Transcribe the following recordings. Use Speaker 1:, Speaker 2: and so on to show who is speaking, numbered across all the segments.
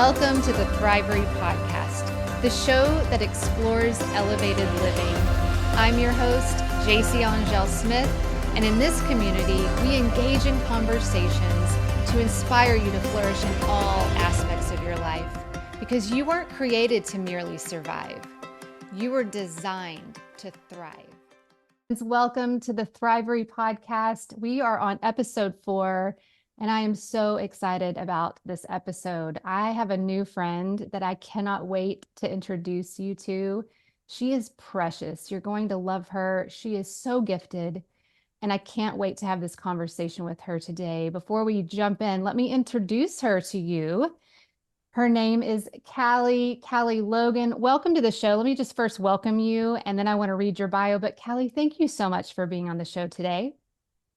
Speaker 1: Welcome to the THRIVERY podcast, the show that explores elevated living. I'm your host, Jacy and Smith, and in this community, we engage in conversations to inspire you to flourish in all aspects of your life, because you weren't created to merely survive. You were designed to thrive. Welcome to the THRIVERY podcast. We are on episode 4. And I am so excited about this episode. I have a new friend that I cannot wait to introduce you to. She is precious. You're going to love her. She is so gifted. And I can't wait to have this conversation with her today. Before we jump in, let me introduce her to you. Her name is Cally Logan. Welcome to the show. Let me just first welcome you, and then I want to read your bio. But Cally, thank you so much for being on the show today.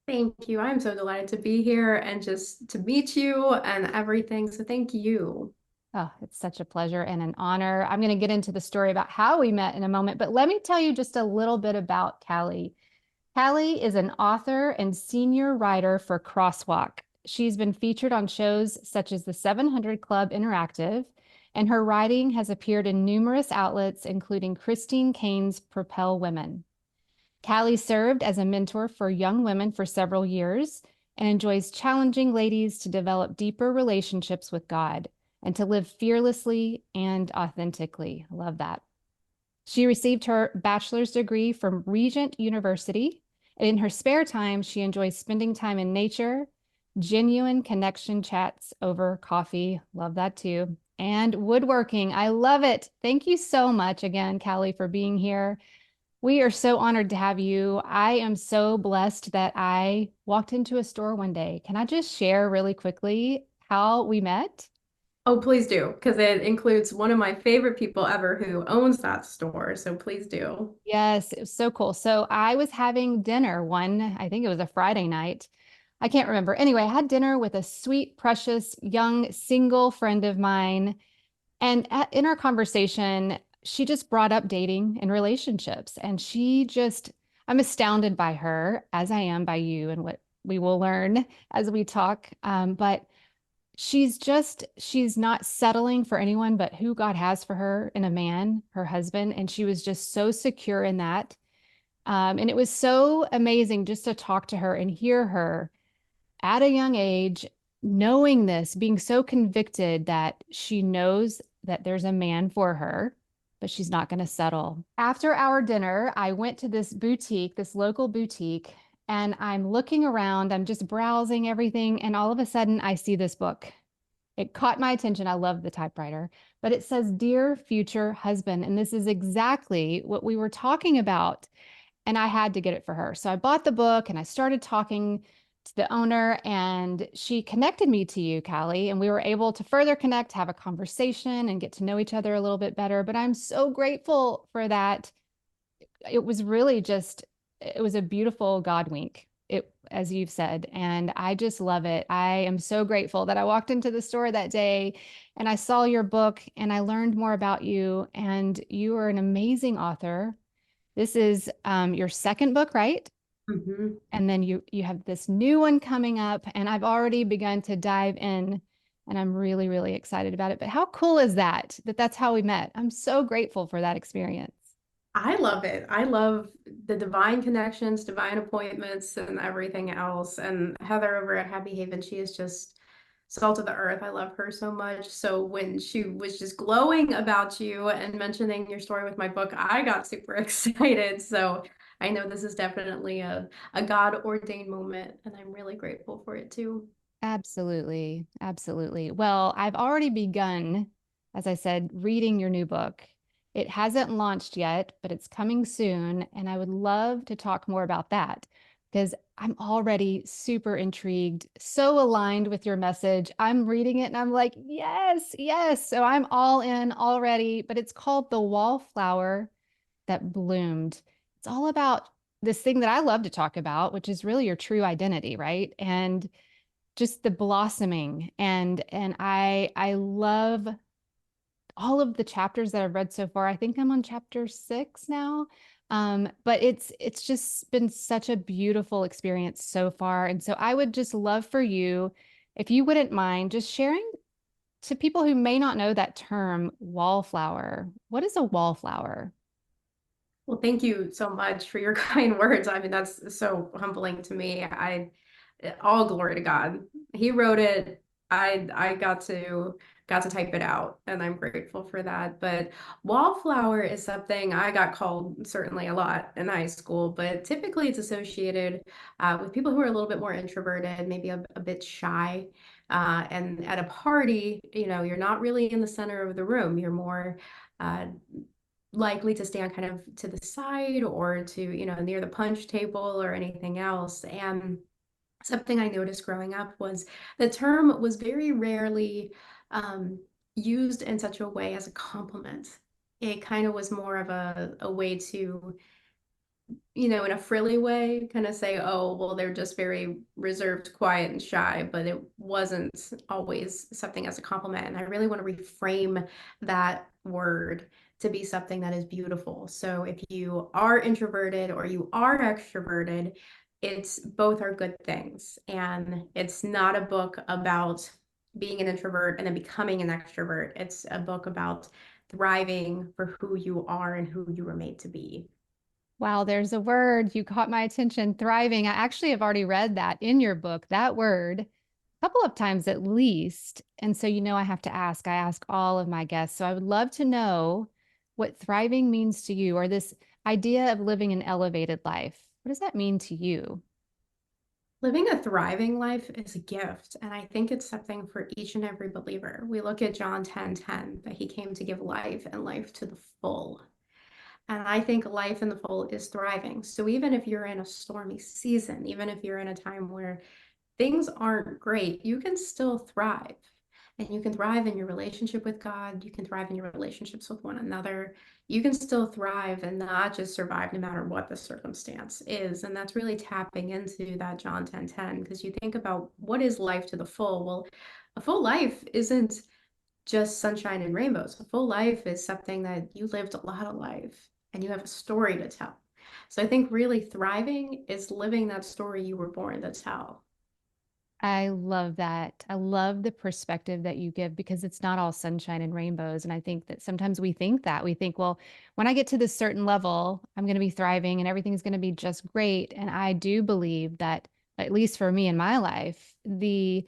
Speaker 2: Thank you. I'm so delighted to be here and just to meet you and everything. So thank you.
Speaker 1: Oh, it's such a pleasure and an honor. I'm going to get into the story about how we met in a moment, but let me tell you just a little bit about Cally. Cally is an author and senior writer for Crosswalk. She's been featured on shows such as the 700 Club Interactive, and her writing has appeared in numerous outlets, including Christine Cain's Propel Women. Cally served as a mentor for young women for several years and enjoys challenging ladies to develop deeper relationships with God and to live fearlessly and authentically. I love that. She received her bachelor's degree from Regent University, and in her spare time, she enjoys spending time in nature, genuine connection chats over coffee, love that too, and woodworking. I love it. Thank you so much again, Cally, for being here. We are so honored to have you. I am so blessed that I walked into a store one day. Can I just share really quickly how we met?
Speaker 2: Oh, please do, because it includes one of my favorite people ever who owns that store. So please do.
Speaker 1: Yes, it was so cool. So I was having dinner I think it was a Friday night. I can't remember. Anyway, I had dinner with a sweet, precious, young, single friend of mine. And in our conversation, she just brought up dating and relationships. And I'm astounded by her, as I am by you and what we will learn as we talk. But she's not settling for anyone but who God has for her in a man, her husband. And she was just so secure in that. And it was so amazing just to talk to her and hear her at a young age, knowing this, being so convicted that she knows that there's a man for her, but she's not going to settle. After our dinner, I went to this boutique, this local boutique, and I'm looking around, I'm just browsing everything, and all of a sudden I see this book. It caught my attention. I love the typewriter, but it says, Dear Future Husband. And this is exactly what we were talking about. And I had to get it for her. So I bought the book and I started talking to the owner, and she connected me to you, Cally, and we were able to further connect, have a conversation, and get to know each other a little bit better. But I'm so grateful for that. It was really it was a beautiful God wink, as you've said, and I just love it. I am so grateful that I walked into the store that day and I saw your book and I learned more about you, and you are an amazing author. This is your second book, right?
Speaker 2: Mhm.
Speaker 1: And then you have this new one coming up, and I've already begun to dive in, and I'm really, really excited about it. But how cool is that that's how we met? I'm so grateful for that experience.
Speaker 2: I love it. I love the divine connections, divine appointments, and everything else. And Heather over at Happy Haven, she is just salt of the earth. I love her so much. So when she was just glowing about you and mentioning your story with my book, I got super excited. So I know this is definitely a God ordained moment, and I'm really grateful for it too.
Speaker 1: Absolutely. Absolutely. Well, I've already begun, as I said, reading your new book. It hasn't launched yet, but it's coming soon. And I would love to talk more about that because I'm already super intrigued, so aligned with your message. I'm reading it and I'm like, yes, yes. So I'm all in already, but it's called The Wallflower That Bloomed. It's all about this thing that I love to talk about, which is really your true identity, right? And just the blossoming, and I love all of the chapters that I've read so far. I think I'm on chapter 6 now. But it's just been such a beautiful experience so far. And so I would just love for you, if you wouldn't mind, just sharing to people who may not know that term, wallflower, what is a wallflower?
Speaker 2: Well, thank you so much for your kind words. I mean, that's so humbling to me. All glory to God. He wrote it. I got to type it out, and I'm grateful for that. But wallflower is something I got called certainly a lot in high school, but typically it's associated with people who are a little bit more introverted, maybe a bit shy. And at a party, you're not really in the center of the room. You're more uh, likely to stand kind of to the side or to, near the punch table or anything else. And something I noticed growing up was the term was very rarely um, used in such a way as a compliment. It kind of was more of a way to, in a frilly way, kind of say, oh, well, they're just very reserved, quiet, and shy, but it wasn't always something as a compliment. And I really want to reframe that word to be something that is beautiful. So if you are introverted or you are extroverted, it's both are good things. And it's not a book about being an introvert and then becoming an extrovert. It's a book about thriving for who you are and who you were made to be.
Speaker 1: Wow, there's a word. You caught my attention, thriving. I actually have already read that in your book, that word, a couple of times at least. And so, I have to ask, I ask all of my guests. So I would love to know what thriving means to you, or this idea of living an elevated life. What does that mean to you?
Speaker 2: Living a thriving life is a gift, and I think it's something for each and every believer. We look at John 10:10, that he came to give life and life to the full. And I think life in the full is thriving. So even if you're in a stormy season, even if you're in a time where things aren't great, you can still thrive. And you can thrive in your relationship with God. You can thrive in your relationships with one another. You can still thrive and not just survive no matter what the circumstance is. And that's really tapping into that John 10:10, because you think about what is life to the full. Well, a full life isn't just sunshine and rainbows. A full life is something that you lived a lot of life and you have a story to tell. So I think really thriving is living that story you were born to tell.
Speaker 1: I love that. I love the perspective that you give because it's not all sunshine and rainbows. And I think that sometimes we think that we think, well, when I get to this certain level, I'm going to be thriving and everything's going to be just great. And I do believe that, at least for me in my life, the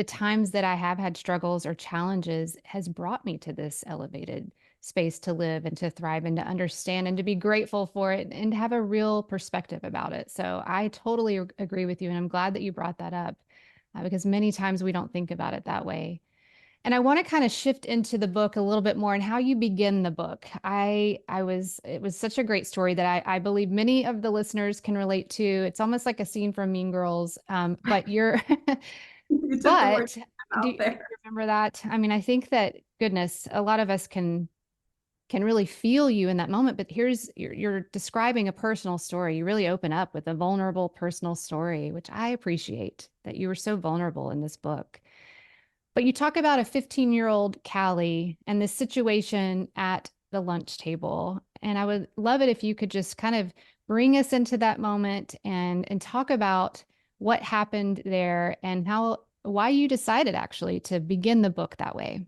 Speaker 1: times that I have had struggles or challenges has brought me to this elevated space to live and to thrive and to understand and to be grateful for it and to have a real perspective about it. So I totally agree with you. And I'm glad that you brought that up because many times we don't think about it that way. And I want to kind of shift into the book a little bit more and how you begin the book. It was such a great story that I believe many of the listeners can relate to. It's almost like a scene from Mean Girls. But you're,
Speaker 2: You took the word
Speaker 1: but
Speaker 2: out
Speaker 1: do you
Speaker 2: there.
Speaker 1: remember that? I mean, I think that goodness, a lot of us can really feel you in that moment. But you're describing a personal story. You really open up with a vulnerable personal story, which I appreciate that you were so vulnerable in this book. But you talk about a 15-year-old Cally and this situation at the lunch table. And I would love it if you could just kind of bring us into that moment and talk about what happened there and how why you decided actually to begin the book that way.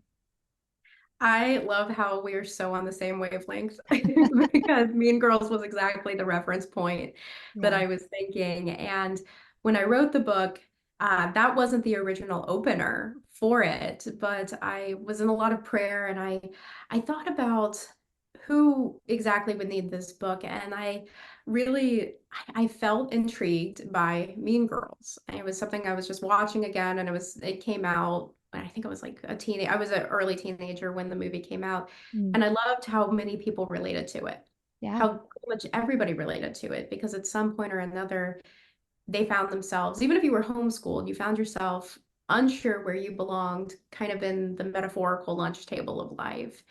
Speaker 2: I love how we're so on the same wavelength because Mean Girls was exactly the reference point that
Speaker 1: Yeah.
Speaker 2: I was thinking. And when I wrote the book, that wasn't the original opener for it, but I was in a lot of prayer and I thought about who exactly would need this book. And I really I felt intrigued by Mean Girls. And it was something I was just watching again, and it came out when I think I was like I was an early teenager when the movie came out.
Speaker 1: Mm.
Speaker 2: And I loved how many people related to it,
Speaker 1: Yeah.
Speaker 2: how pretty much everybody related to it, because at some point or another, they found themselves, even if you were homeschooled, you found yourself unsure where you belonged, kind of in the metaphorical lunch table of life.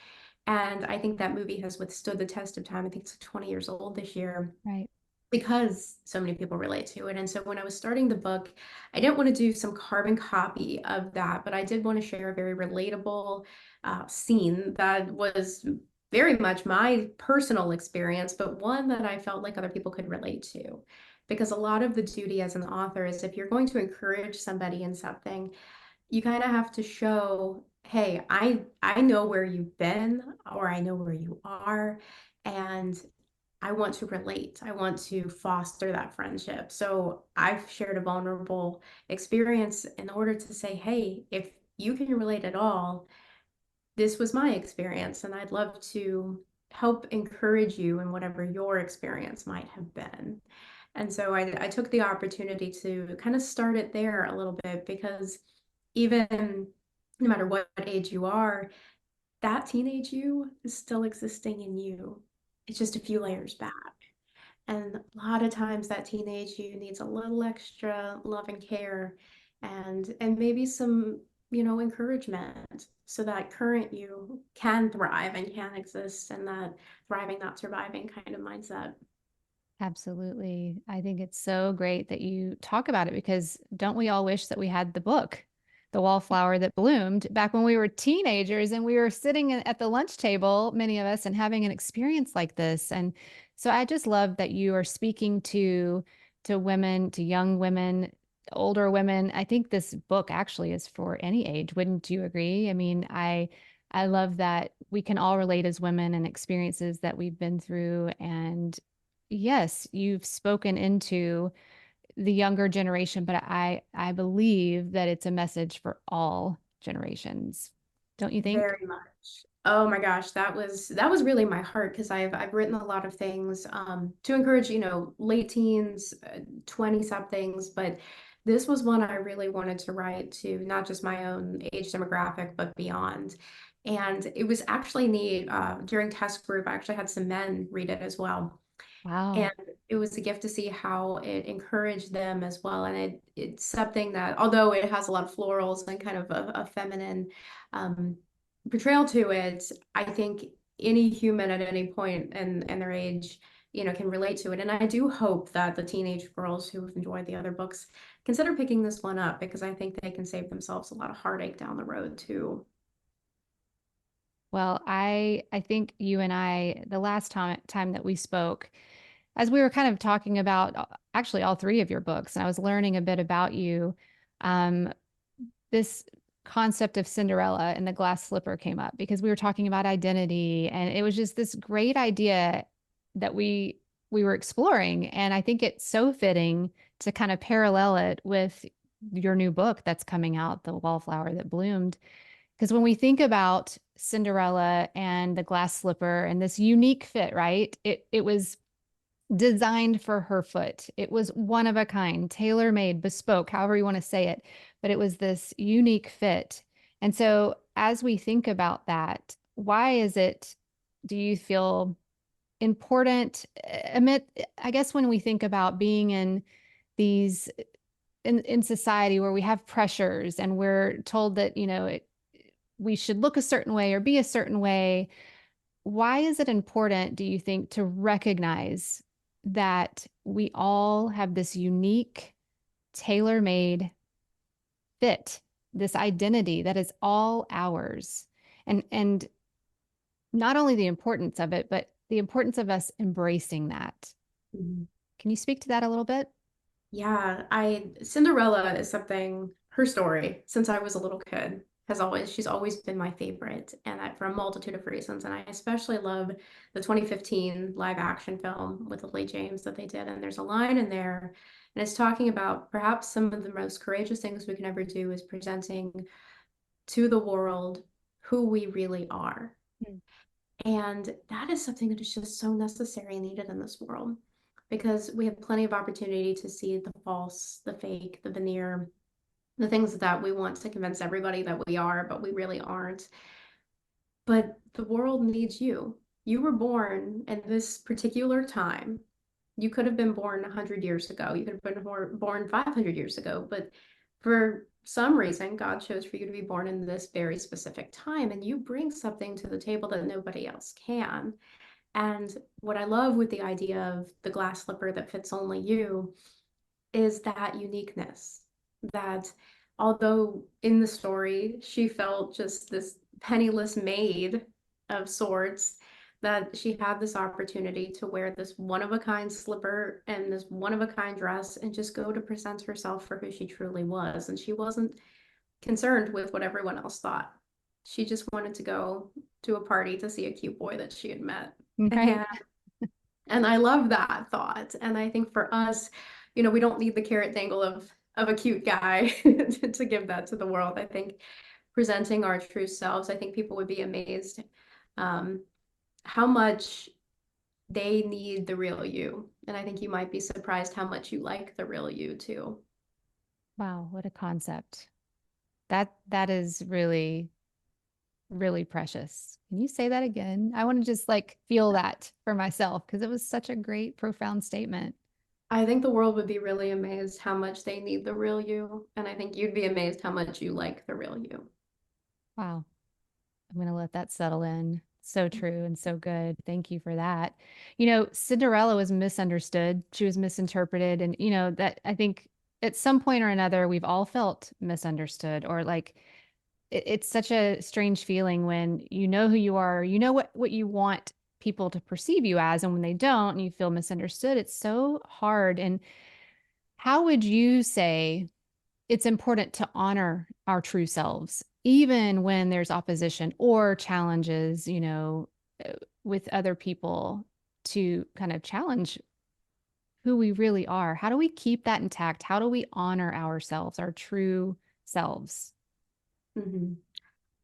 Speaker 2: And I think that movie has withstood the test of time. I think it's 20 years old this year
Speaker 1: Right.
Speaker 2: because so many people relate to it. And so when I was starting the book, I didn't want to do some carbon copy of that, but I did want to share a very relatable scene that was very much my personal experience, but one that I felt like other people could relate to. Because a lot of the duty as an author is if you're going to encourage somebody in something, you kind of have to show, hey, I know where you've been or I know where you are, and I want to relate. I want to foster that friendship. So I've shared a vulnerable experience in order to say, hey, if you can relate at all, this was my experience, and I'd love to help encourage you in whatever your experience might have been. And so I took the opportunity to kind of start it there a little bit because even no matter what age you are, that teenage you is still existing in you. It's just a few layers back. And a lot of times that teenage you needs a little extra love and care and maybe some, encouragement so that current you can thrive and can exist in that thriving, not surviving kind of mindset.
Speaker 1: Absolutely. I think it's so great that you talk about it because don't we all wish that we had the book, The Wallflower That Bloomed, back when we were teenagers and we were sitting at the lunch table, many of us, and having an experience like this. And so I just love that you are speaking to women, to young women, older women. I think this book actually is for any age. Wouldn't you agree? I mean, I love that we can all relate as women and experiences that we've been through. And yes, you've spoken into the younger generation, but I believe that it's a message for all generations. Don't you think?
Speaker 2: Very much. Oh my gosh, that was really my heart because I've written a lot of things to encourage, late teens, 20 somethings, but this was one I really wanted to write to not just my own age demographic, but beyond. And it was actually neat. During test group, I actually had some men read it as well. And
Speaker 1: Wow.
Speaker 2: it was a gift to see how it encouraged them as well. And it's something that, although it has a lot of florals and kind of a feminine um, portrayal to it, I think any human at any point in their age, can relate to it. And I do hope that the teenage girls who have enjoyed the other books consider picking this one up because I think they can save themselves a lot of heartache down the road too.
Speaker 1: Well, I think you and I, the last time that we spoke, as we were kind of talking about actually all three of your books, and I was learning a bit about you, um, this concept of Cinderella and the glass slipper came up because we were talking about identity, and it was just this great idea that we were exploring. And I think it's so fitting to kind of parallel it with your new book that's coming out, The Wallflower That Bloomed. Because when we think about Cinderella and the glass slipper and this unique fit, right? It was designed for her foot. It was one of a kind, tailor made, bespoke, however you want to say it. But it was this unique fit. And so, as we think about that, why is it, do you feel important? I guess, when we think about being in these, in society where we have pressures and we're told that, we should look a certain way or be a certain way, why is it important, do you think, to recognize that we all have this unique, tailor made fit, this identity that is all ours? And not only the importance of it, but the importance of us embracing that.
Speaker 2: Mhm.
Speaker 1: Can you speak to that a little bit?
Speaker 2: Yeah, Cinderella is something, her story since I was a little kid she's always been my favorite, and for a multitude of reasons. And I especially love the 2015 live action film with Lily James that they did. And there's a line in there, and it's talking about perhaps some of the most courageous things we can ever do is presenting to the world who we really are.
Speaker 1: Mm.
Speaker 2: And that is something that is just so necessary and needed in this world because we have plenty of opportunity to see the false, the fake, the veneer, the things that we want to convince everybody that we are, but we really aren't. But the world needs you. You were born in this particular time. You could have been born 100 years ago. You could have been born 500 years ago. But for some reason, God chose for you to be born in this very specific time. And you bring something to the table that nobody else can. And what I love with the idea of the glass slipper that fits only you is that uniqueness. That although in the story she felt just this penniless maid of sorts, that she had this opportunity to wear this one of a kind slipper and this one of a kind dress and just go to present herself for who she truly was. And she wasn't concerned with what everyone else thought. She just wanted to go to a party to see a cute boy that she had met.
Speaker 1: Right.
Speaker 2: And I love that thought. And I think for us, we don't need the carrot dangle of a cute guy to give that to the world. I think presenting our true selves, I think people would be amazed um, how much they need the real you. And I think you might be surprised how much you like the real you too.
Speaker 1: Wow, what a concept. That is really, really precious. Can you say that again? I want to just like feel that for myself because it was such a great, profound statement.
Speaker 2: I think the world would be really amazed how much they need the real you. And I think you'd be amazed how much you like the real you.
Speaker 1: Wow. I'm going to let that settle in. So true and so good. Thank you for that. Cinderella was misunderstood. She was misinterpreted. And, that I think at some point or another, we've all felt misunderstood or like it's such a strange feeling when you know who you are, you know what you want people to perceive you as, and when they don't and you feel misunderstood, it's so hard. And how would you say it's important to honor our true selves, even when there's opposition or challenges, with other people to kind of challenge who we really are? How do we keep that intact? How do we honor ourselves, our true selves?
Speaker 2: Mhm.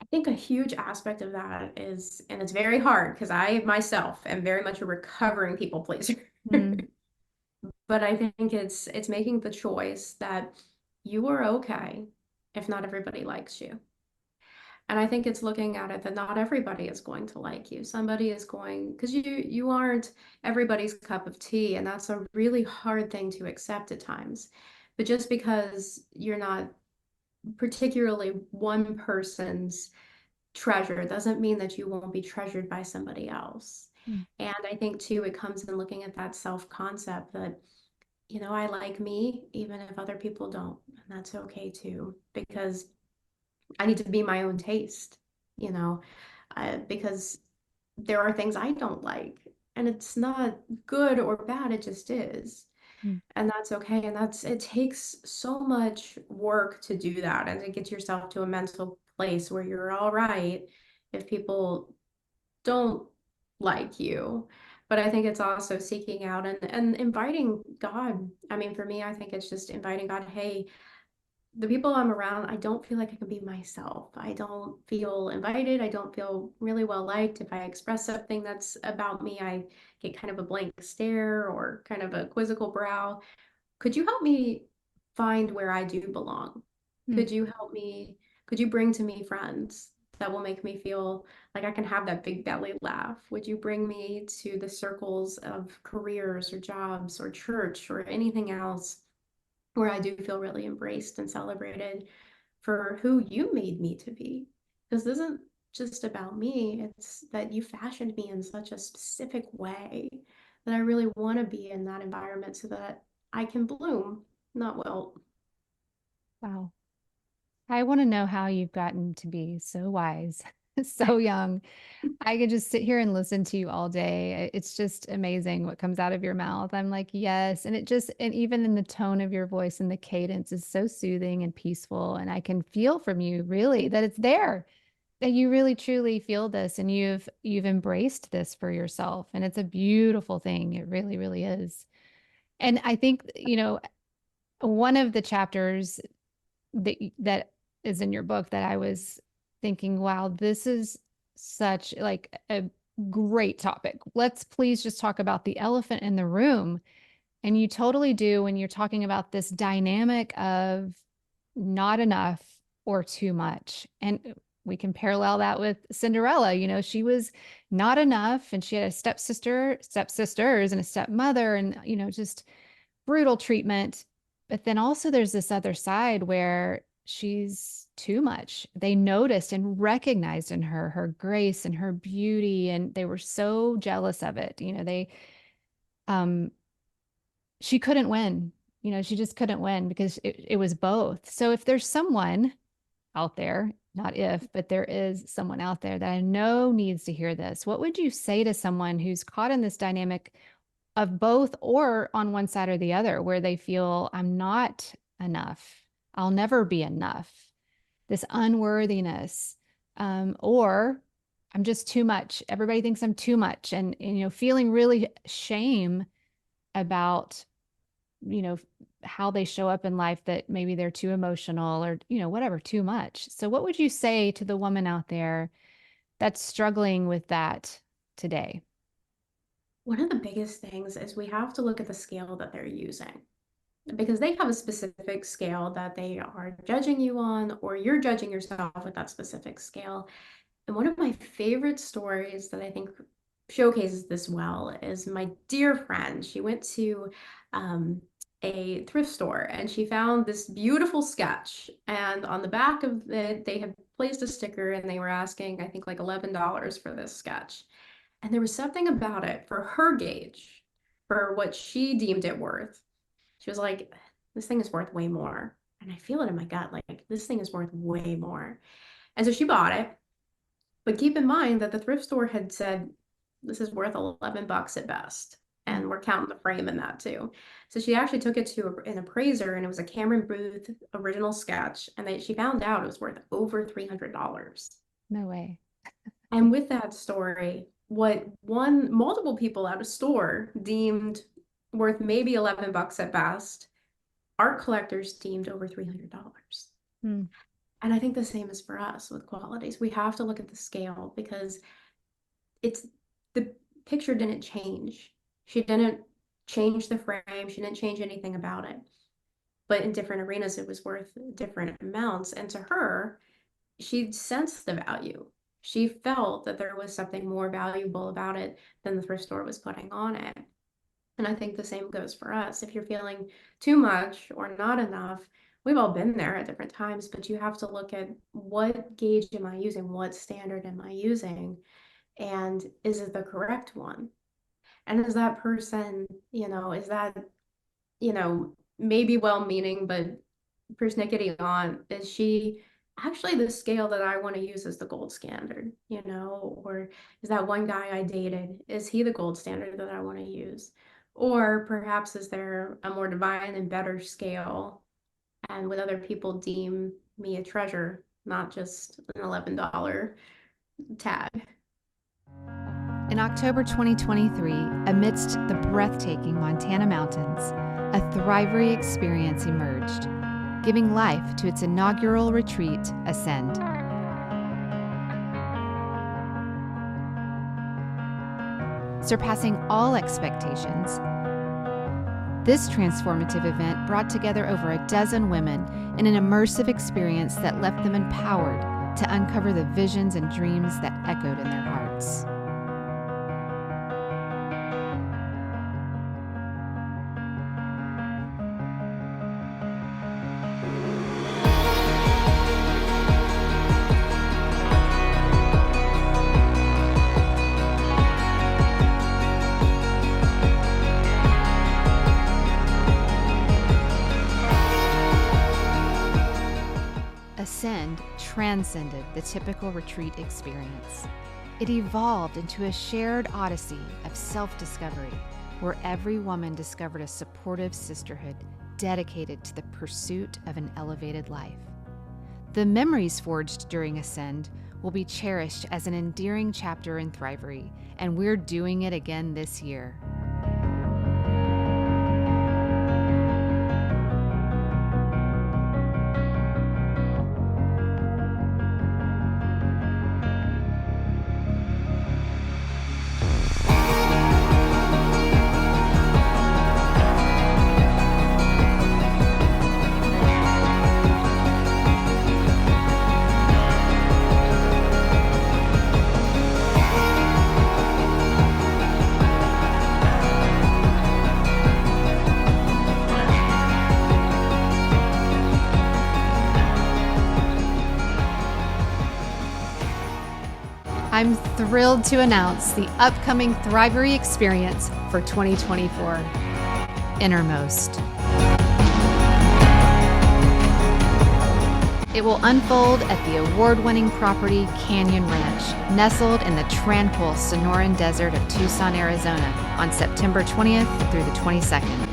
Speaker 2: I think a huge aspect of that is, and it's very hard because I myself am very much a recovering people pleaser.
Speaker 1: Mm,
Speaker 2: But I think it's making the choice that you are okay if not everybody likes you. And I think it's looking at it that not everybody is going to like you. Somebody is going, because you aren't everybody's cup of tea, and that's a really hard thing to accept at times. But just because you're not particularly one person's treasure doesn't mean that you won't be treasured by somebody else.
Speaker 1: mm,
Speaker 2: And I think too, it comes in looking at that self-concept that, I like me even if other people don't. And that's okay too, because I need to be my own taste, you know, because there are things I don't like, and it's not good or bad, it just is.
Speaker 1: mm.
Speaker 2: And that's okay. And it takes so much work to do that and to get yourself to a mental place where you're all right if people don't like you. But I think it's also seeking out and inviting God. I mean, for me, I think it's just inviting God, hey, the people I'm around, I don't feel like I can be myself. I don't feel invited. I don't feel really well liked. If I express something that's about me, I get kind of a blank stare or kind of a quizzical brow. Could you help me find where I do belong?
Speaker 1: Mm.
Speaker 2: Could you help me? Could you bring to me friends that will make me feel like I can have that big belly laugh? Would you bring me to the circles of careers or jobs or church or anything else where I do feel really embraced and celebrated for who you made me to be? Because this isn't just about me, it's that you fashioned me in such a specific way that I really want to be in that environment so that I can bloom, not wilt.
Speaker 1: Wow. I want to know how you've gotten to be so wise, so young. I could just sit here and listen to you all day. It's just amazing what comes out of your mouth. I'm like, yes. And even in the tone of your voice and the cadence is so soothing and peaceful. And I can feel from you really that it's there, that you really truly feel this and you've embraced this for yourself. And it's a beautiful thing. It really, really is. And I think, one of the chapters that is in your book that I was thinking, wow, this is such like a great topic. Let's please just talk about the elephant in the room. And you totally do when you're talking about this dynamic of not enough or too much. And we can parallel that with Cinderella. She was not enough and she had a stepsisters and a stepmother and, just brutal treatment. But then also there's this other side where she's too much. They noticed and recognized in her grace and her beauty, and they were so jealous of it. Um, she couldn't win. She just couldn't win because it was both. So if there's someone out there, not if, but there is someone out there that I know needs to hear this, what would you say to someone who's caught in this dynamic of both or on one side or the other where they feel I'm not enough. I'll never be enough. This unworthiness. or I'm just too much. Everybody thinks I'm too much. And feeling really shame about, you know, how they show up in life, that maybe they're too emotional or, whatever, too much. So what would you say to the woman out there that's struggling with that today?
Speaker 2: One of the biggest things is we have to look at the scale that they're using, because they have a specific scale that they are judging you on, or you're judging yourself with that specific scale. And one of my favorite stories that I think showcases this well is my dear friend. She went to um, a thrift store and she found this beautiful sketch. And on the back of it, they had placed a sticker and they were asking, I think, like $11 for this sketch. And there was something about it for her gauge, for what she deemed it worth. She was like, this thing is worth way more. And I feel it in my gut, like, this thing is worth way more. And so she bought it. But keep in mind that the thrift store had said this is worth $11 at best. And we're counting the frame in that too. So she actually took it to an appraiser, and it was a Cameron Booth original sketch. And she found out it was worth over $300.
Speaker 1: No way.
Speaker 2: And with that story, what multiple people at a store deemed worth maybe $11 at best, art collectors deemed over $300.
Speaker 1: Hmm.
Speaker 2: And I think the same is for us with qualities. We have to look at the scale, because it's the picture didn't change. She didn't change the frame. She didn't change anything about it. But in different arenas, it was worth different amounts. And to her, she sensed the value. She felt that there was something more valuable about it than the thrift store was putting on it. And I think the same goes for us. If you're feeling too much or not enough, we've all been there at different times, but you have to look at, what gauge am I using? What standard am I using? And is it the correct one? And is that person, is that, maybe well-meaning, but persnickety on, is she actually the scale that I want to use as the gold standard, or is that one guy I dated, is he the gold standard that I want to use? Or perhaps is there a more divine and better scale, and would other people deem me a treasure, not just an $11 tag?
Speaker 1: In October 2023, amidst the breathtaking Montana mountains, a THRIVERY experience emerged, giving life to its inaugural retreat, Ascend. Surpassing all expectations, this transformative event brought together over a dozen women in an immersive experience that left them empowered to uncover the visions and dreams that echoed in their hearts. Ascend transcended the typical retreat experience. It evolved into a shared odyssey of self-discovery, where every woman discovered a supportive sisterhood dedicated to the pursuit of an elevated life. The memories forged during Ascend will be cherished as an endearing chapter in THRIVERY, and we're doing it again this year. I'm thrilled to announce the upcoming THRIVERY experience for 2024, Innermost. It will unfold at the award-winning property Canyon Ranch, nestled in the tranquil Sonoran Desert of Tucson, Arizona, on September 20th through the 22nd.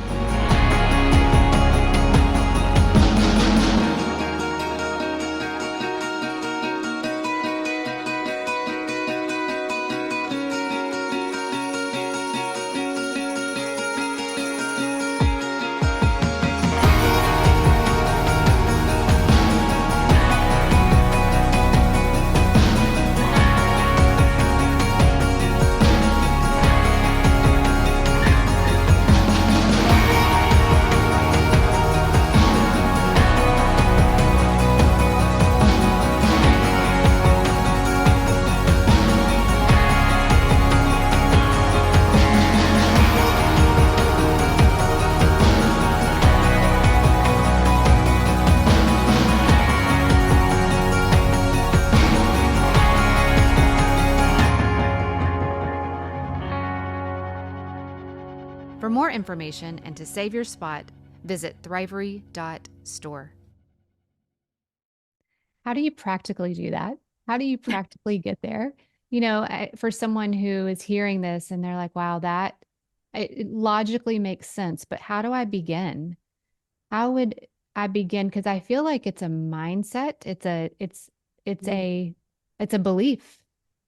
Speaker 1: more information and to save your spot, visit thrivery.store. How do you practically do that? How do you practically get there? For someone who is hearing this and they're like, wow, it logically makes sense, but how do I begin? How would I begin? Because I feel like it's a mindset. It's
Speaker 2: Mm.
Speaker 1: a it's a belief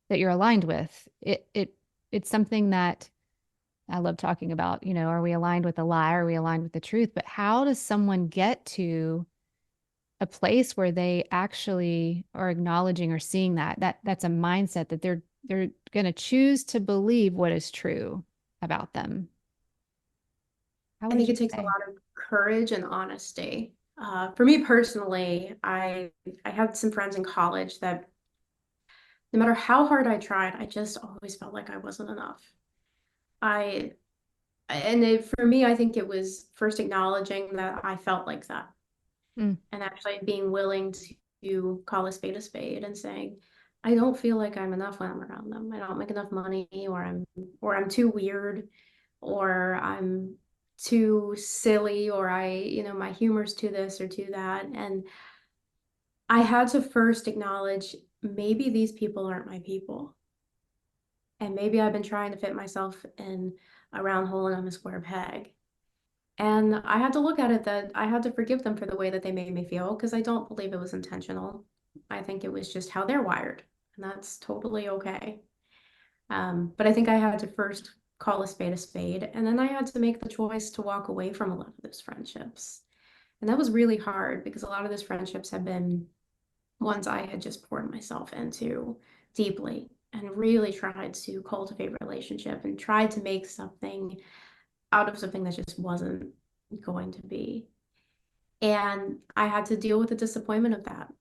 Speaker 1: that you're aligned with. It's something that I love talking about. Are we aligned with the lie? Are we aligned with the truth? But how does someone get to a place where they actually are acknowledging or seeing that's a mindset that they're going to choose to believe what is true about them? How
Speaker 2: I
Speaker 1: would
Speaker 2: think
Speaker 1: you
Speaker 2: it takes a
Speaker 1: say?
Speaker 2: lot of courage and honesty. For me personally, I had some friends in college that no matter how hard I tried, I just always felt like I wasn't enough. I for me, I think it was first acknowledging that I felt like that,
Speaker 1: Mm,
Speaker 2: and actually being willing to call a spade and saying, I don't feel like I'm enough when I'm around them. I don't make enough money, or I'm too weird, or I'm too silly, or my humor's too this or too that. And I had to first acknowledge maybe these people aren't my people. And maybe I've been trying to fit myself in a round hole and I'm a square peg. And I had to look at it that I had to forgive them for the way that they made me feel because I don't believe it was intentional. I think it was just how they're wired, and that's totally okay. But I think I had to first call a spade, and then I had to make the choice to walk away from a lot of those friendships. And that was really hard because a lot of those friendships have been ones I had just poured myself into deeply and really tried to cultivate relationship and tried to make something out of something that just wasn't going to be. And I had to deal with the disappointment of that,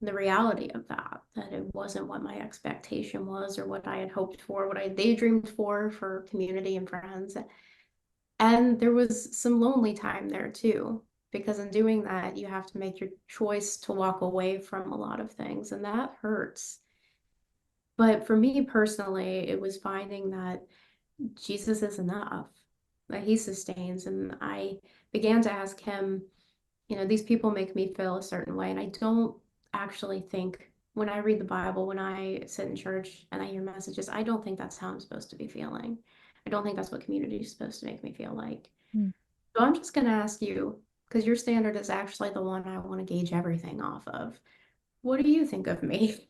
Speaker 2: the reality of that it wasn't what my expectation was or what I had hoped for, what I daydreamed for community and friends. And there was some lonely time there too, because in doing that, you have to make your choice to walk away from a lot of things, and that hurts. But for me personally, it was finding that Jesus is enough, that he sustains. And I began to ask him, these people make me feel a certain way. And I don't actually think when I read the Bible, when I sit in church and I hear messages, I don't think that's how I'm supposed to be feeling. I don't think that's what community is supposed to make me feel like.
Speaker 1: mm.
Speaker 2: So I'm just going to ask you, because your standard is actually the one I want to gauge everything off of. What do you think of me?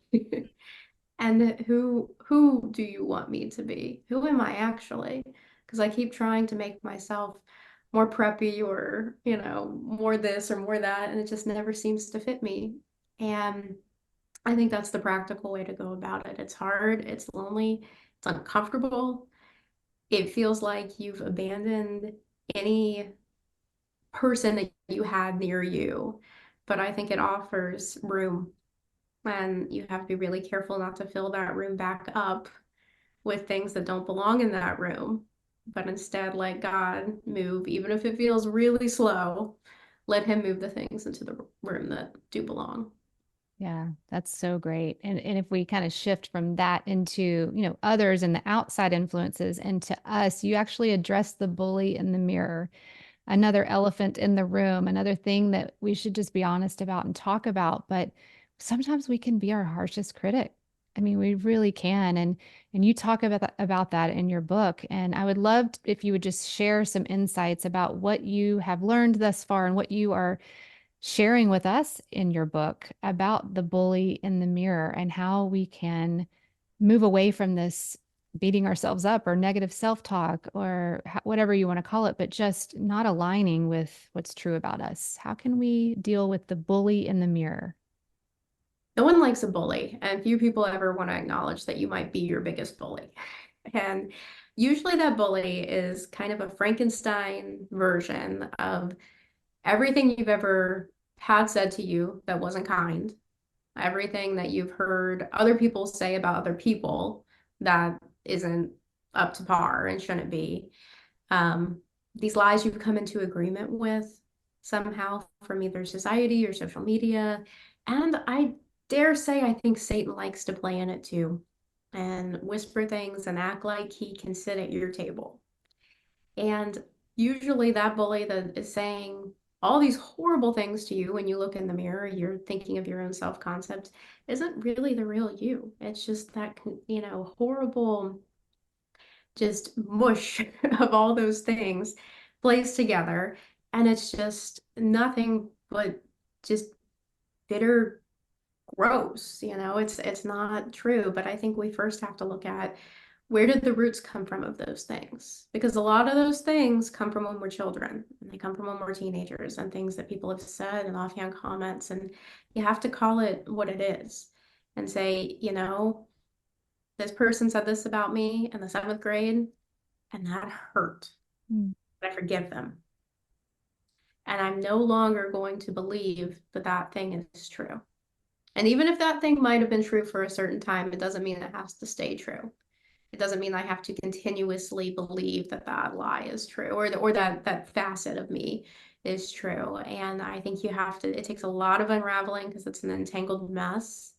Speaker 2: And who do you want me to be? Who am I actually? Because I keep trying to make myself more preppy or, more this or more that, and it just never seems to fit me. And I think that's the practical way to go about it. It's hard, it's lonely, it's uncomfortable. It feels like you've abandoned any person that you had near you. But I think it offers room, and you have to be really careful not to fill that room back up with things that don't belong in that room, but instead let God move, even if it feels really slow. Let him move the things into the room that do belong.
Speaker 1: Yeah, that's so great. And if we kind of shift from that into, others and the outside influences and to us, you actually address the bully in the mirror, another elephant in the room, another thing that we should just be honest about and talk about. But sometimes we can be our harshest critic. I mean, we really can. And you talk about that in your book. And I would love if you would just share some insights about what you have learned thus far and what you are sharing with us in your book about the bully in the mirror and how we can move away from this beating ourselves up or negative self-talk or whatever you want to call it, but just not aligning with what's true about us. How can we deal with the bully in the mirror?
Speaker 2: No one likes a bully, and few people ever want to acknowledge that you might be your biggest bully. And usually that bully is kind of a Frankenstein version of everything you've ever had said to you that wasn't kind, everything that you've heard other people say about other people that isn't up to par and shouldn't be. Um, these lies you've come into agreement with somehow from either society or social media. And I dare say, I think Satan likes to play in it too and whisper things and act like he can sit at your table. And usually that bully that is saying all these horrible things to you when you look in the mirror, you're thinking of your own self-concept, isn't really the real you. It's just that, horrible, just mush of all those things placed together. And it's just nothing but just bitter gross, it's not true. But I think we first have to look at where did the roots come from of those things? Because a lot of those things come from when we're children, and they come from when we're teenagers, and things that people have said and offhand comments. And you have to call it what it is and say, this person said this about me in the seventh grade, and that hurt.
Speaker 1: Mm.
Speaker 2: But I forgive them. And I'm no longer going to believe that that thing is true. And even if that thing might have been true for a certain time, it doesn't mean it has to stay true. It doesn't mean I have to continuously believe that that lie is true, or that facet of me is true. And I think it takes a lot of unraveling because it's an entangled mess,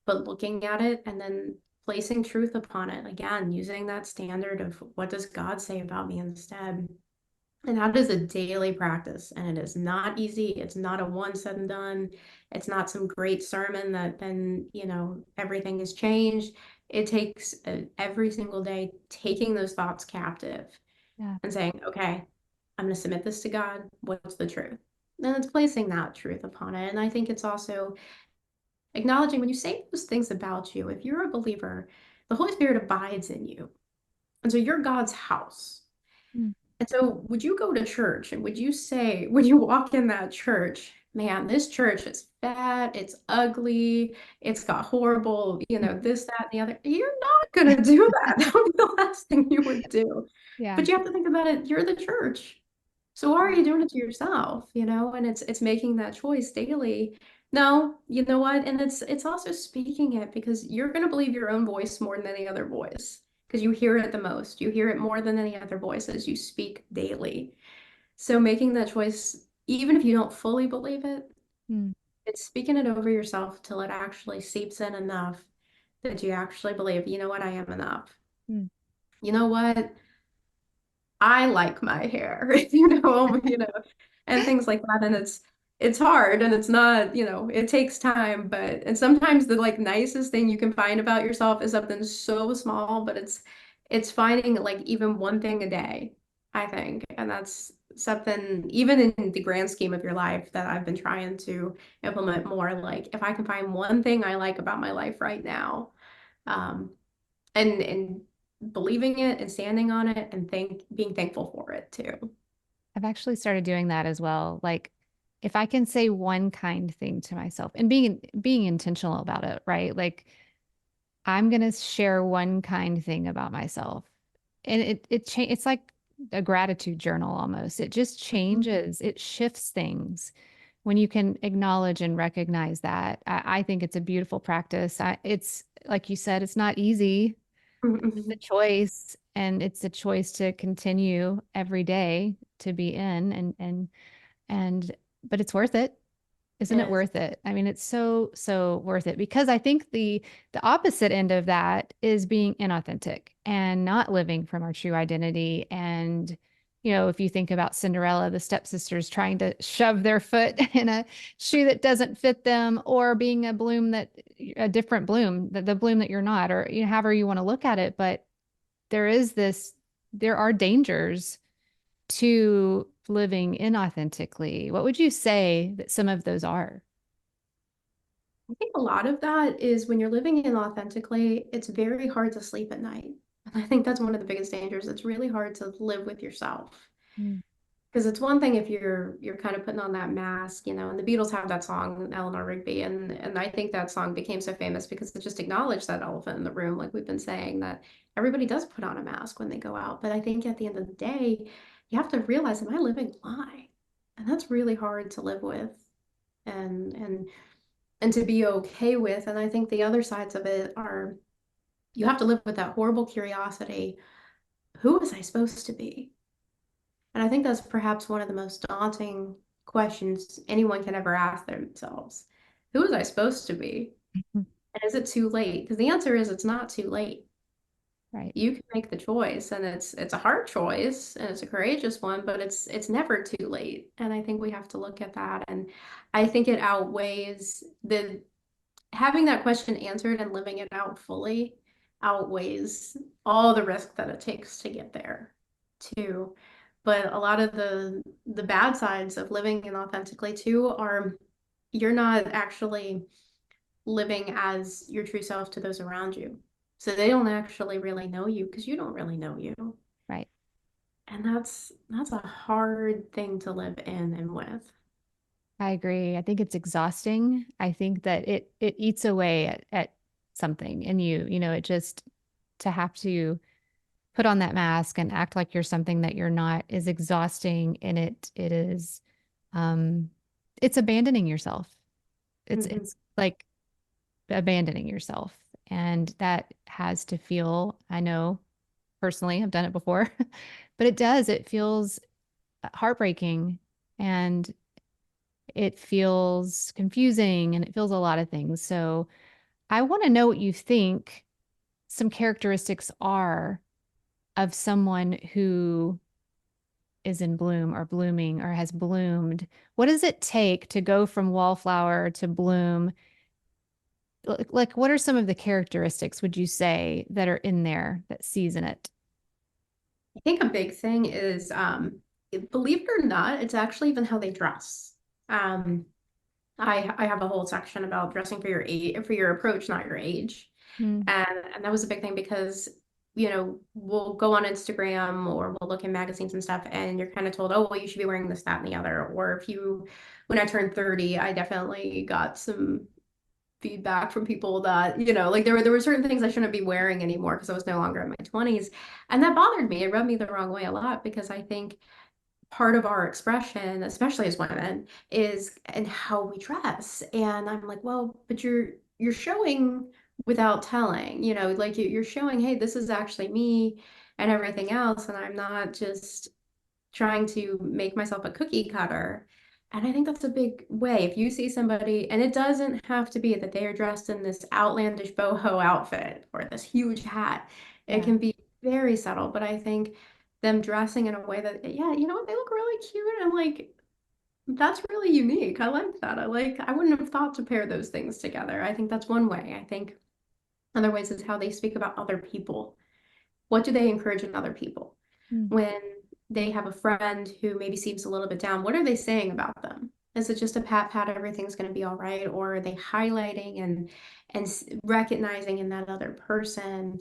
Speaker 2: but looking at it and then placing truth upon it, again, using that standard of what does God say about me instead. And that is a daily practice, and it is not easy. It's not a one said and done. It's not some great sermon that then, everything is changed. It takes every single day taking those thoughts captive
Speaker 1: Yeah.
Speaker 2: and saying, okay, I'm going to submit this to God. What's the truth? And it's placing that truth upon it. And I think it's also acknowledging when you say those things about you, if you're a believer, the Holy Spirit abides in you. And so you're God's house.
Speaker 1: Mm.
Speaker 2: And so, would you go to church and would you say, when you walk in that church, man, this church is fat, it's ugly, it's got horrible, this, that, and the other? You're not going to do that. That would be the last thing you would do.
Speaker 1: Yeah.
Speaker 2: But you have to think about it, you're the church. So why are you doing it to yourself, And it's making that choice daily. No, you know what? And it's also speaking it because you're going to believe your own voice more than any other voice because you hear it the most. You hear it more than any other voice as you speak daily. So making that choice, even if you don't fully believe it,
Speaker 1: Mm.
Speaker 2: it's speaking it over yourself till it actually seeps in enough that you actually believe, you know what, I am enough.
Speaker 1: Mm.
Speaker 2: You know what? I like my hair, and things like that. And it's hard and it's not, it takes time, and sometimes the like nicest thing you can find about yourself is something so small, but it's finding like even one thing a day, I think. And that's something even in the grand scheme of your life that I've been trying to implement more. Like if I can find one thing I like about my life right now, um, and believing it and standing on it and being thankful for it too.
Speaker 1: I've actually started doing that as well. Like if I can say one kind thing to myself and being intentional about it, right? Like I'm going to share one kind thing about myself. And it's like a gratitude journal almost. It just
Speaker 2: Mhm.
Speaker 1: changes, it shifts things when you can acknowledge and recognize that. I think it's a beautiful practice. It's like you said, it's not easy. It's a
Speaker 2: Mhm.
Speaker 1: choice, and it's a choice to continue every day to be in and but it's worth it. Isn't
Speaker 2: It
Speaker 1: it
Speaker 2: is.
Speaker 1: worth it? I mean, it's so, so worth it because I think the opposite end of that is being inauthentic and not living from our true identity. And, if you think about Cinderella, the stepsisters trying to shove their foot in a shoe that doesn't fit them, or being a different bloom, the bloom that you're not, or however you want to look at it. But there is this, there are dangers to living inauthentically. What would you say that some of those are?
Speaker 2: I think a lot of that is when you're living inauthentically, it's very hard to sleep at night. And I think that's one of the biggest dangers. It's really hard to live with yourself.
Speaker 1: Mm.
Speaker 2: Because it's one thing if you're kind of putting on that mask, and the Beatles have that song, Eleanor Rigby, and I think that song became so famous because it just acknowledged that elephant in the room, like we've been saying, that everybody does put on a mask when they go out. But I think at the end of the day, you have to realize, am I living a lie? And that's really hard to live with and to be okay with. And I think the other sides of it are you have to live with that horrible curiosity. Who was I supposed to be? And I think that's perhaps one of the most daunting questions anyone can ever ask themselves. Who was I supposed to be? And is it too late? Because the answer is it's not too late.
Speaker 1: Right.
Speaker 2: You can make the choice, and it's a hard choice and it's a courageous one, but it's never too late. And I think we have to look at that. And I think it outweighs the having that question answered and living it out fully outweighs all the risk that it takes to get there too. But a lot of the bad sides of living inauthentically too are you're not actually living as your true self to those around you. So they don't actually really know you because you don't really know you.
Speaker 1: Right.
Speaker 2: And that's a hard thing to live in and with.
Speaker 1: I agree. I think it's exhausting. I think that it eats away at something in you. It just to have to put on that mask and act like you're something that you're not is exhausting, and it is um it's abandoning yourself.
Speaker 2: Hmm.
Speaker 1: It's like abandoning yourself. And that has to feel, I know personally, I've done it before, but it does. It feels heartbreaking, and it feels confusing, and it feels a lot of things. So I want to know what you think some characteristics are of someone who is in bloom or blooming or has bloomed. What does it take to go from wallflower to bloom? Like, what are some of the characteristics, would you say, that are in there that season it?
Speaker 2: I think a big thing is, believe it or not, it's actually even how they dress. Um, I have a whole section about dressing for your age, for your approach, not your age.
Speaker 1: Mm,
Speaker 2: And that was a big thing because, we'll go on Instagram or we'll look in magazines and stuff, and you're kind of told, oh, well, you should be wearing this, that, and the other. Or when I turned 30, I definitely got some feedback from people that, like there were certain things I shouldn't be wearing anymore because I was no longer in my 20s. And that bothered me. It rubbed me the wrong way a lot because I think part of our expression, especially as women, is in how we dress. And I'm like, well, but you're showing without telling, like you're showing, hey, this is actually me and everything else, and I'm not just trying to make myself a cookie cutter. And I think that's a big way. If you see somebody, and it doesn't have to be that they are dressed in this outlandish boho outfit or this huge hat, it
Speaker 1: yeah.
Speaker 2: can be very subtle. But I think them dressing in a way that, yeah, you know what, they look really cute. And I'm like, that's really unique. I like that. I wouldn't have thought to pair those things together. I think that's one way. I think other ways is how they speak about other people. What do they encourage in other people?
Speaker 1: Mm.
Speaker 2: When they have a friend who maybe seems a little bit down, what are they saying about them? Is it just a pat pat, everything's going to be all right? Or are they highlighting and recognizing in that other person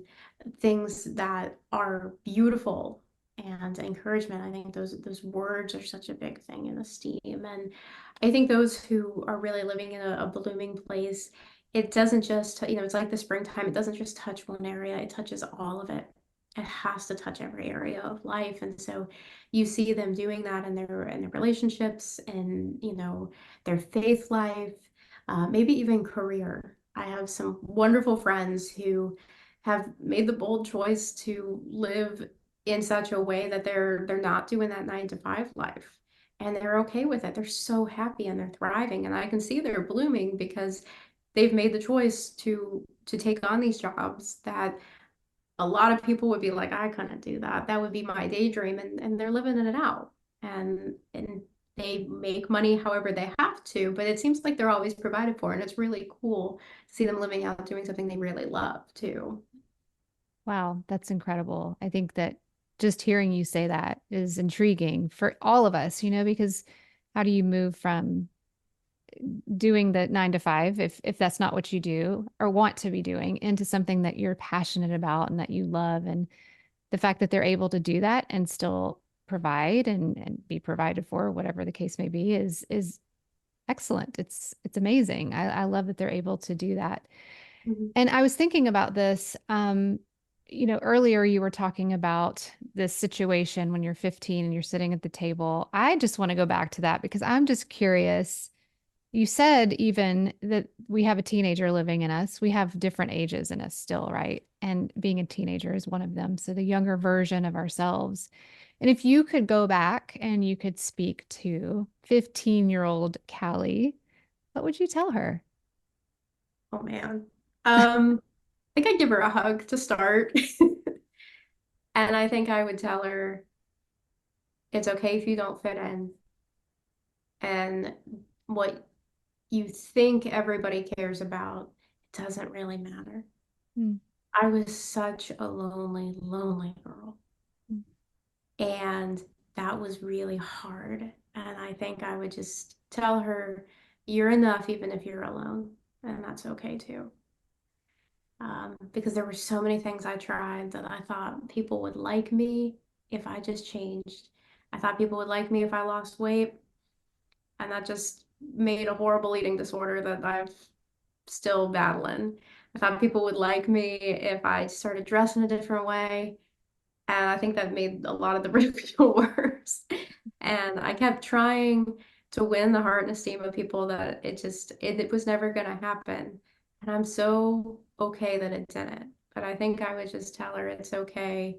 Speaker 2: things that are beautiful and encouragement? I think those words are such a big thing in esteem. And I think those who are really living in a blooming place, it doesn't just, it's like the springtime, it doesn't just touch one area, it touches all of it. It has to touch every area of life. And so you see them doing that in their relationships and their faith life, maybe even career. I have some wonderful friends who have made the bold choice to live in such a way that they're not doing that 9 to 5 life. And they're okay with it. They're so happy and they're thriving. And I can see they're blooming because they've made the choice to take on these jobs that a lot of people would be like, I couldn't do that. That would be my daydream. And they're living it out. And they make money however they have to, but it seems like they're always provided for. And it's really cool to see them living out doing something they really love too.
Speaker 1: Wow, that's incredible. I think that just hearing you say that is intriguing for all of us, because how do you move from doing the 9 to 5, if that's not what you do or want to be doing, into something that you're passionate about and that you love? And the fact that they're able to do that and still provide and be provided for, whatever the case may be, is excellent. It's amazing. I love that they're able to do that.
Speaker 2: Mhm.
Speaker 1: And I was thinking about this, earlier you were talking about this situation when you're 15 and you're sitting at the table. I just want to go back to that because I'm just curious. You said even that we have a teenager living in us. We have different ages in us still, right? And being a teenager is one of them. So the younger version of ourselves. And if you could go back and you could speak to 15-year-old Cally, what would you tell her?
Speaker 2: Oh man. I think I'd give her a hug to start. And I think I would tell her it's okay if you don't fit in. And what you think everybody cares about, it doesn't really matter.
Speaker 1: Mm,
Speaker 2: I was such a lonely, lonely girl.
Speaker 1: mm.
Speaker 2: And that was really hard. And I think I would just tell her, you're enough even if you're alone. And that's okay too. Because there were so many things I tried that I thought people would like me if I just changed. I thought people would like me if I lost weight. And that just made a horrible eating disorder that I'm still battling. I thought people would like me if I started dressing a different way. And I think that made a lot of the ridicule worse. And I kept trying to win the heart and esteem of people that it was never going to happen. And I'm so okay that it didn't. But I think I would just tell her it's okay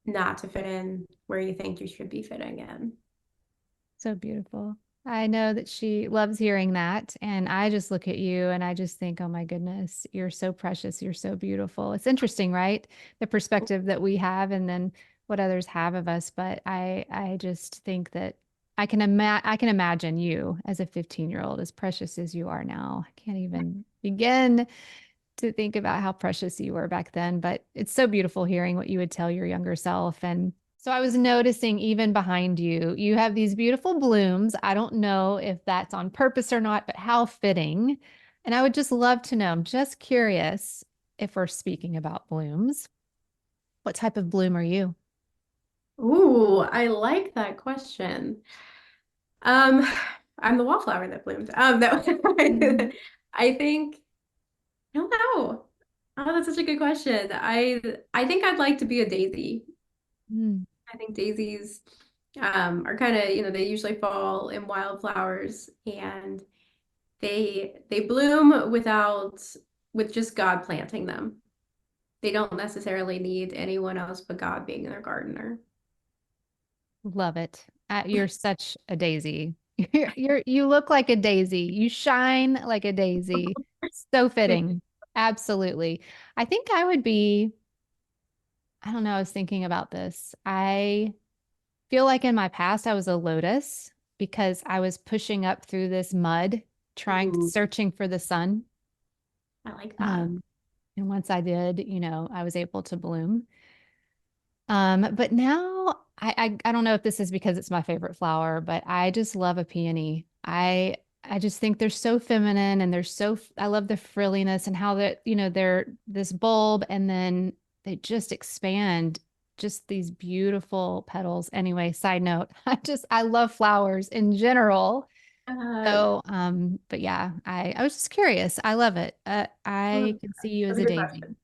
Speaker 2: not to fit in where you think you should be fitting in.
Speaker 1: So beautiful. I know that she loves hearing that. And I just look at you and I just think, oh my goodness, you're so precious. You're so beautiful. It's interesting, right? The perspective that we have and then what others have of us. But I just think that I can imagine you as a 15-year-old, as precious as you are now. I can't even begin to think about how precious you were back then. But it's so beautiful hearing what you would tell your younger self. And so I was noticing even behind you, you have these beautiful blooms. I don't know if that's on purpose or not, but how fitting. And I would just love to know. I'm just curious if we're speaking about blooms. What type of bloom are you?
Speaker 2: Ooh, I like that question. Um, I'm the wallflower that bloomed. No,
Speaker 1: Mm,
Speaker 2: I think I don't know. Oh, that's such a good question. I think I'd like to be a daisy.
Speaker 1: mm.
Speaker 2: I think daisies are kind of, they usually fall in wildflowers and they bloom with just God planting them. They don't necessarily need anyone else but God being their gardener.
Speaker 1: Love it. You're such a daisy. You look like a daisy. You shine like a daisy. So fitting. Absolutely. I think I would be, I don't know, I was thinking about this. I feel like in my past I was a lotus because I was pushing up through this mud,
Speaker 2: Ooh,
Speaker 1: searching for the sun.
Speaker 2: I like that.
Speaker 1: Um, and once I did, I was able to bloom. But now I don't know if this is because it's my favorite flower, but I just love a peony. I just think they're so feminine and I love the frilliness and how they're this bulb and then they just expand just these beautiful petals. Anyway, side note, I love flowers in general.
Speaker 2: Uh,
Speaker 1: So, but yeah, I was just curious. I love it. I
Speaker 2: that's
Speaker 1: can see you as
Speaker 2: a
Speaker 1: a
Speaker 2: good
Speaker 1: daisy.
Speaker 2: question.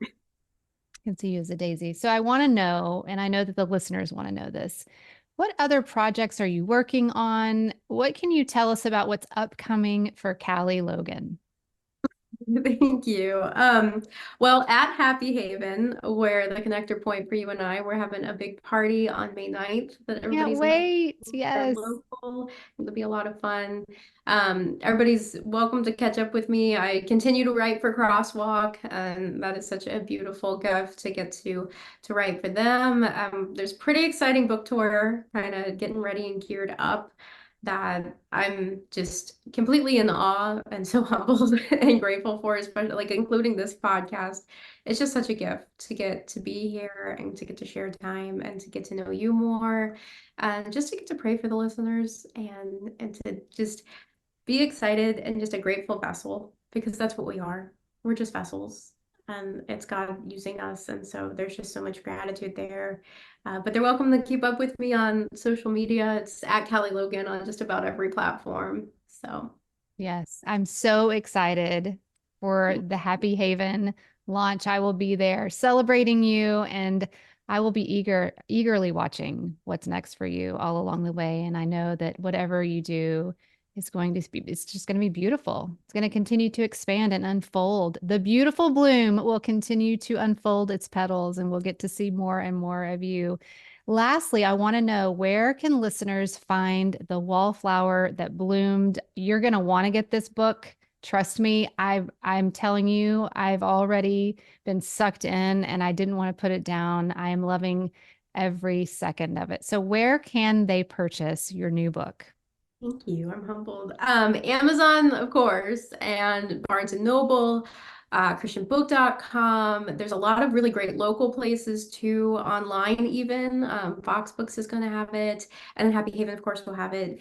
Speaker 1: Can see you as a daisy. So I want to know, and I know that the listeners want to know this. What other projects are you working on? What can you tell us about what's upcoming for Cally Logan?
Speaker 2: Thank you. Well, at Happy Haven, where the connector point for you and I, we're having a big party on May 9th that
Speaker 1: Can't
Speaker 2: everybody's invited
Speaker 1: wait.
Speaker 2: to. They're
Speaker 1: Yes.
Speaker 2: local. It'll be a lot of fun. Everybody's welcome to catch up with me. I continue to write for Crosswalk, and that is such a beautiful gift to get to write for them. There's pretty exciting book tour, kind of getting ready and geared up that I'm just completely in awe and so humbled and grateful for, especially like including this podcast. It's just such a gift to get to be here and to get to share time and to get to know you more and just to get to pray for the listeners and to just be excited and just a grateful vessel because that's what we are. We're just vessels and it's God using us. And so there's just so much gratitude there. But they're welcome to keep up with me on social media. It's at Cally Logan on just about every platform. So
Speaker 1: Yes, I'm so excited for the Happy Haven launch. I will be there celebrating you and I will be eagerly watching what's next for you all along the way. And I know that whatever you do is going to be, it's just going to be beautiful. It's going to continue to expand and unfold. The beautiful bloom will continue to unfold its petals and we'll get to see more and more of you. Lastly, I want to know where can listeners find the wallflower that bloomed? You're going to want to get this book. Trust me, I'm telling you, I've already been sucked in and I didn't want to put it down. I am loving every second of it. So where can they purchase your new book?
Speaker 2: Thank you. I'm humbled. Amazon, of course, and Barnes and Noble, christianbook.com. There's a lot of really great local places too, online even. Fox Books is going to have it, and then Happy Haven, of course, will have it.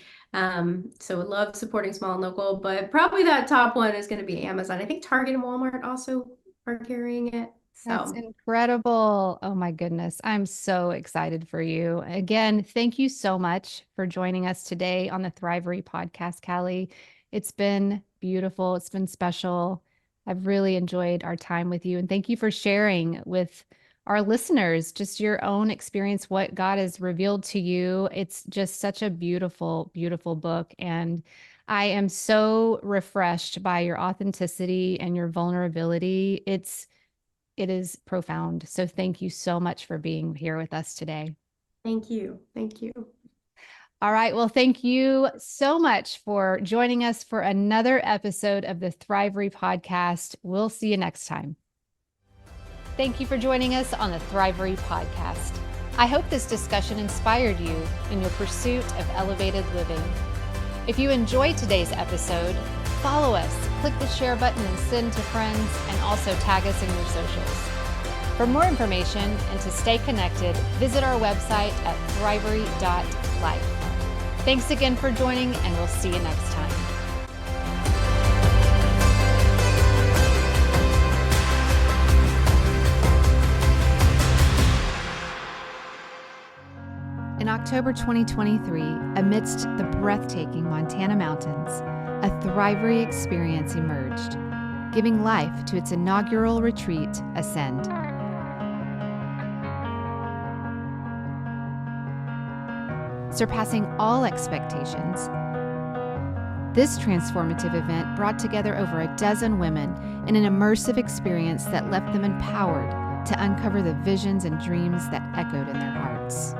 Speaker 2: So love supporting small and local, but probably that top one is going to be Amazon. I think Target and Walmart also are carrying it.
Speaker 1: That's
Speaker 2: So
Speaker 1: incredible. Oh my goodness. I'm so excited for you. Again, thank you so much for joining us today on the Thrivery podcast, Cally. It's been beautiful. It's been special. I've really enjoyed our time with you. And thank you for sharing with our listeners just your own experience, what God has revealed to you. It's just such a beautiful, beautiful book. And I am so refreshed by your authenticity and your vulnerability. It is profound. So thank you so much for being here with us today.
Speaker 2: thank you. Thank you.
Speaker 1: All right. Well, thank you so much for joining us for another episode of the Thrivery podcast. We'll see you next time. Thank you for joining us on the Thrivery podcast. I hope this discussion inspired you in your pursuit of elevated living. If you enjoyed today's episode, follow us, click the share button and send to friends, and also tag us in your socials. For more information and to stay connected, visit our website at thrivery.life. Thanks again for joining, and we'll see you next time. In October 2023, amidst the breathtaking Montana mountains, a Thrivery experience emerged, giving life to its inaugural retreat, Ascend. Surpassing all expectations, this transformative event brought together over a dozen women in an immersive experience that left them empowered to uncover the visions and dreams that echoed in their hearts.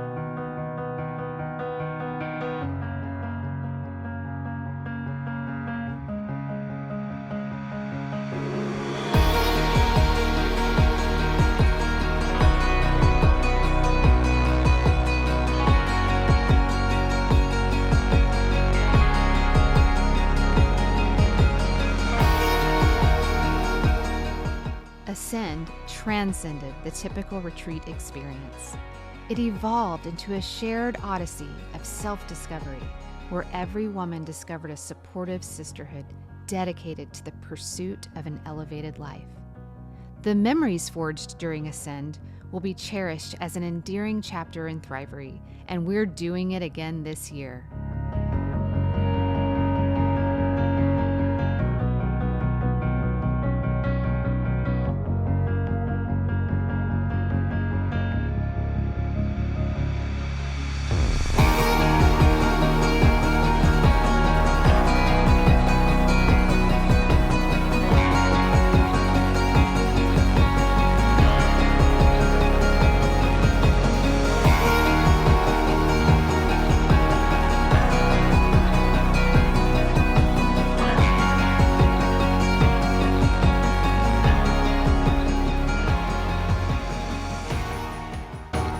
Speaker 1: Ascend transcended the typical retreat experience. It evolved into a shared odyssey of self-discovery, where every woman discovered a supportive sisterhood dedicated to the pursuit of an elevated life. The memories forged during Ascend will be cherished as an endearing chapter in Thrivery, and we're doing it again this year.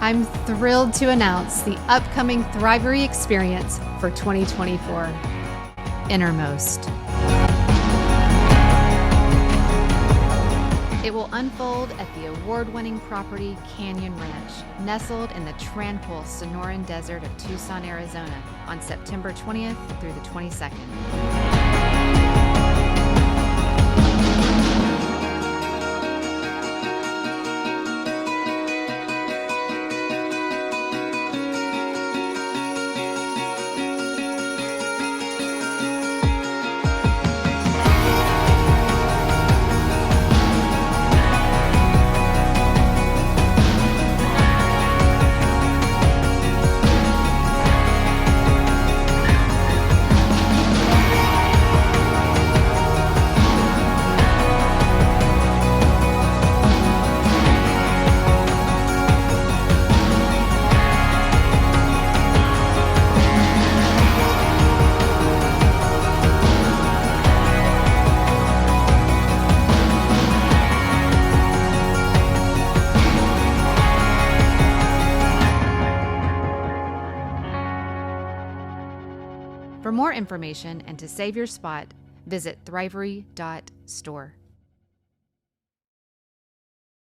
Speaker 1: I'm thrilled to announce the upcoming Thrivery experience for 2024, Innermost. It will unfold at the award-winning property Canyon Ranch, nestled in the tranquil Sonoran Desert of Tucson, Arizona, on September 20th through the 22nd. more information and to save your spot, visit thrivery.store.